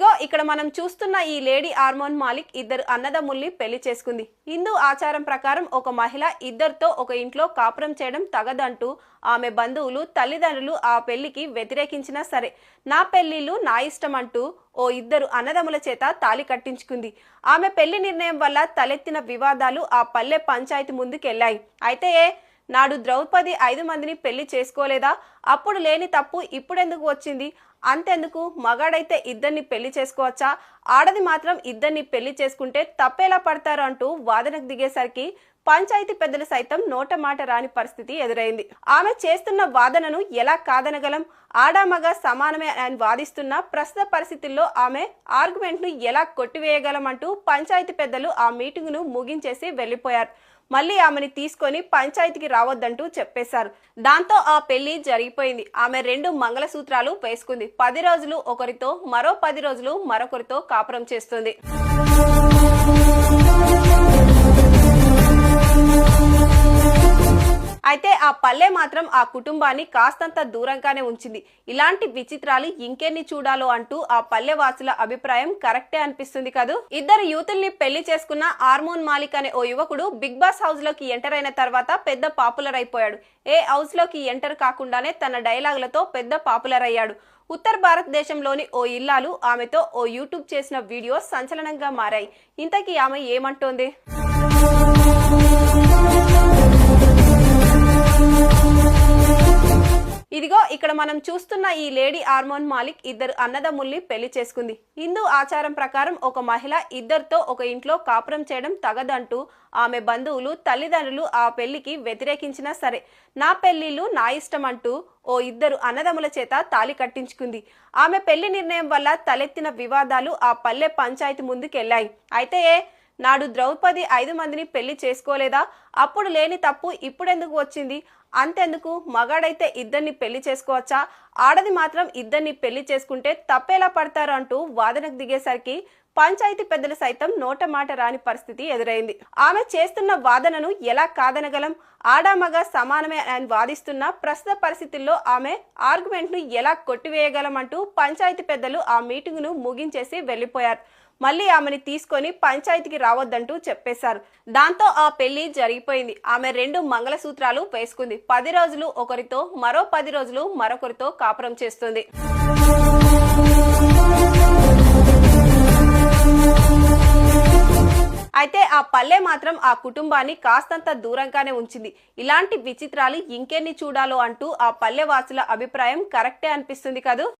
ఇదిగో ఇక్కడ మనం చూస్తున్న ఈ లేడీ ఆర్మోన్ మాలిక్ ఇద్దరు అన్నదమ్ముల్ని పెళ్లి చేసుకుంది. హిందూ ఆచారం ప్రకారం ఒక మహిళ ఇద్దరితో ఒక ఇంట్లో కాపురం చేయడం తగదంటూ ఆమె బంధువులు తల్లిదండ్రులు ఆ పెళ్లికి వ్యతిరేకించినా సరే నా పెళ్లిళ్ళు నా ఇష్టం అంటూ ఓ ఇద్దరు అన్నదమ్ముల చేత తాళి కట్టించుకుంది. ఆమె పెళ్లి నిర్ణయం వల్ల తలెత్తిన వివాదాలు ఆ పల్లె పంచాయతీ ముందుకెళ్లాయి. అయితే నాడు ద్రౌపది 5 మందిని పెళ్లి చేసుకోలేదా? అప్పుడు లేని తప్పు ఇప్పుడెందుకు వచ్చింది? అంతెందుకు, మగాడైతే ఇద్దరిని పెళ్లి చేసుకోవచ్చా? ఆడది మాత్రం ఇద్దరిని పెళ్లి చేసుకుంటే తప్పేలా పడతారు అంటూ వాదనకు దిగేసరికి పంచాయతీ పెద్దలు సైతం నోట మాట రాని పరిస్థితి ఎదురైంది. ఆమె చేస్తున్న వాదనను ఎలా కాదనగలం? ఆడామగ సమానమే అని వాదిస్తున్న ప్రస్తుత పరిస్థితుల్లో ఆమె ఆర్గ్యుమెంట్ ను ఎలా కొట్టివేయగలం అంటూ పంచాయతీ పెద్దలు ఆ మీటింగ్ ను ముగించేసి వెళ్లిపోయారు. మళ్ళీ ఆమెని తీసుకొని పంచాయతీకి రావద్దంటూ చెప్పేశారు. దాంతో ఆ పెళ్లి జరిగిపోయింది. ఆమె 2 మంగళసూత్రాలు వేసుకుంది. 10 రోజులు ఒకరితో, మరో 10 రోజులు మరొకరితో కాపురం చేస్తుంది. అయితే ఆ పల్లె మాత్రం ఆ కుటుంబాన్ని కాస్తంత దూరంగానే ఉంచింది. ఇలాంటి విచిత్రాలు ఇంకెన్ని చూడాలో అంటూ ఆ పల్లె వాసుల అభిప్రాయం కరెక్టే అనిపిస్తుంది కదూ. ఇద్దరు యూతుల్ని పెళ్లి చేసుకున్న ఆర్మోన్ మాలిక్ అనే ఓ యువకుడు బిగ్ బాస్ హౌస్ లోకి ఎంటర్ అయిన తర్వాత పెద్ద పాపులర్ అయిపోయాడు. ఏ హౌస్ లోకి ఎంటర్ కాకుండానే తన డైలాగులతో పెద్ద పాపులర్ అయ్యాడు. ఉత్తర భారతదేశంలోని ఓ ఇల్లాలు ఆమెతో ఓ యూట్యూబ్ చేసిన వీడియో సంచలనంగా మారాయి. ఇంతకీ ఆమె ఏమంటోంది? ఇదిగో ఇక్కడ మనం చూస్తున్న ఈ లేడీ ఆర్మోన్ మాలిక్ ఇద్దరు అన్నదమ్ముల్ని పెళ్లి చేసుకుంది. హిందూ ఆచారం ప్రకారం ఒక మహిళ ఇద్దరితో ఒక ఇంట్లో కాపురం చేయడం తగదంటూ ఆమె బంధువులు తల్లిదండ్రులు ఆ పెళ్లికి వ్యతిరేకించినా సరే నా పెళ్లిళ్ళు నా ఇష్టం అంటూ ఓ ఇద్దరు అన్నదమ్ముల చేత తాళి కట్టించుకుంది. ఆమె పెళ్లి నిర్ణయం వల్ల తలెత్తిన వివాదాలు ఆ పల్లె పంచాయతీ ముందుకెళ్లాయి. అయితే నాడు ద్రౌపది 5 మందిని పెళ్లి చేసుకోలేదా? అప్పుడు లేని తప్పు ఇప్పుడెందుకు వచ్చింది? అంతెందుకు, మగాడైతే ఇద్దరిని పెళ్లి చేసుకోవచ్చా? ఆడది మాత్రం ఇద్దరిని పెళ్లి చేసుకుంటే తప్పేలా పడతారు అంటూ వాదనకు దిగేసరికి పంచాయతీ పెద్దలు సైతం నోట మాట రాని పరిస్థితి ఎదురైంది. ఆమె చేస్తున్న వాదనను ఎలా కాదనగలం? ఆడామగ సమానమే అని వాదిస్తున్న ప్రస్తుత పరిస్థితుల్లో ఆమె ఆర్గ్యుమెంట్ ను ఎలా కొట్టివేయగలం అంటూ పంచాయతీ పెద్దలు ఆ మీటింగ్ ను ముగించేసి వెళ్లిపోయారు. మళ్ళీ ఆమెని తీసుకొని పంచాయతీకి రావద్దంటూ చెప్పేశారు. దాంతో ఆ పెళ్లి జరిగిపోయింది. ఆమె 2 మంగళసూత్రాలు వేసుకుంది. 10 రోజులు ఒకరితో, మరో 10 రోజులు మరొకరితో కాపురం చేస్తుంది. అయితే ఆ పల్లె మాత్రం ఆ కుటుంబాన్ని కాస్తంత దూరంగానే ఉంచింది. ఇలాంటి విచిత్రాలు ఇంకెన్ని చూడాలో అంటూ ఆ పల్లె వాసుల అభిప్రాయం కరెక్టే అనిపిస్తుంది కదూ.